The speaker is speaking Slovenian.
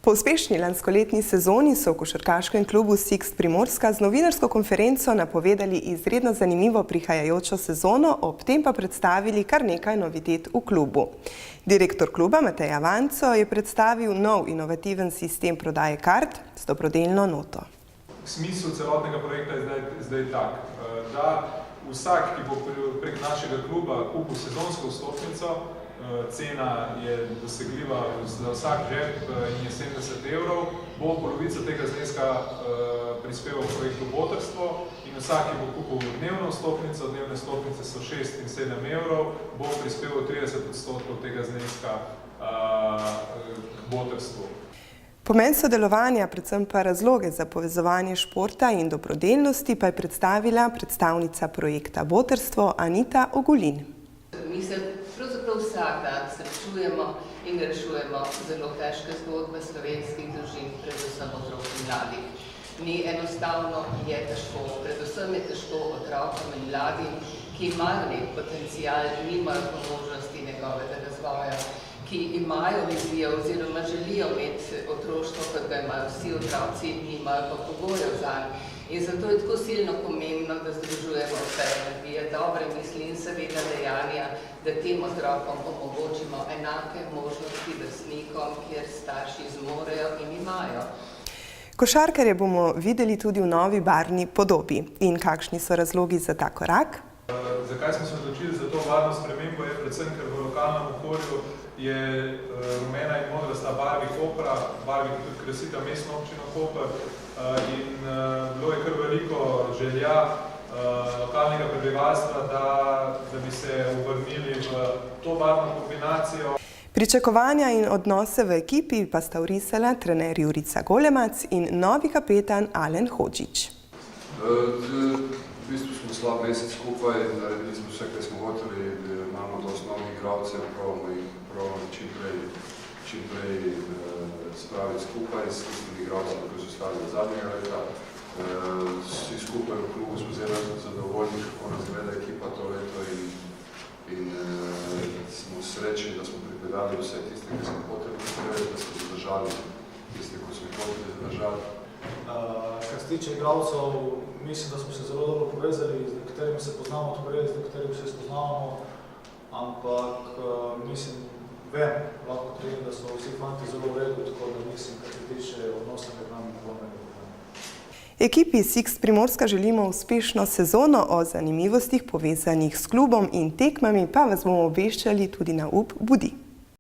Po uspešni lanskoletni sezoni so v košarkaškem klubu Sixt Primorska z novinarsko konferenco napovedali izredno zanimivo prihajajočo sezono, ob tem pa predstavili kar nekaj novitet v klubu. Direktor kluba Matej Avanco je predstavil nov inovativen sistem prodaje kart s dobrodelno noto. Smisel celotnega projekta je zdaj tak, da vsak, ki bo prek našega kluba kupil sezonsko vstopnico, cena je dosegljiva za vsak žep in je 70 €, bo polovico tega zneska prispeval v projektu Botrstvo in vsak, ki bo kupil dnevno vstopnico, dnevne vstopnice so 6 in 7 €, bo prispeval 30% tega zneska k Botrstvu. Pomen sodelovanja, predvsem pa razloge za povezovanje športa in dobrodelnosti pa je predstavila predstavnica projekta Botrstvo Anita Ogulin. Mi se pravzaprav vsak dan srečujemo in rešujemo zelo težke zgodbe slovenskih družin, predvsem otrok in mladih. Ni enostavno, je težko, predvsem je težko otrokom in mladim, ki imajo nek potencial, nimajo možnosti njegovega razvoja, ki imajo vizijo oziroma želijo imeti otroštvo, kot ga imajo vsi otroci, nimajo pa pogojev zanj. In zato je tako silno pomembno, da združujemo vse energije, dobre misli in seveda dejanja, da tem otrokom omogočimo enake možnosti vrstnikom, kjer starši zmorejo in imajo. Košarkarje bomo videli tudi v novi barvni podobi. In kakšni so razlogi za ta korak? Zakaj smo se odločili za to varno spremembo je predvsem, ker v lokalnem okolju je rumena in modrasta barvi Kopra, barvi, ki tudi krasita mestno občino Koper, in bilo je kar veliko želja lokalnega prebivalstva, da bi se uvrnili v to barvno kombinacijo. Pričakovanja in odnose v ekipi pa sta vrisala trener Jurica Golemac in novi kapetan Alen Hodžić. V bistvu smo slab mesec skupaj, naredili smo vse, kaj smo hoteli, imamo dosti novih igralcev, probamo jih čim prej spraviti skupaj s tistimi igralcemi, ki so stali od zadnjega leta. Vsi skupaj v klubu smo zelo zadovoljni, kako nas gleda ekipa to leto in smo srečni, da smo pripeljali vse tiste, ki smo potrebni, da smo zadržali tiste, ki smo potrebni zadržali. Kar se tiče igralcev, mislim, da smo se zelo dobro povezali, z katerimi se poznamo odprej, z katerimi se spoznavamo, ampak mislim, lahko trdim, da so vsi fanti zelo v redu, tako da mislim, kar se tiče odnosa med nami, Ekipi Sixt Primorska želimo uspešno sezono, o zanimivostih povezanih s klubom in tekmami pa vas bomo obveščali tudi na Up Budi.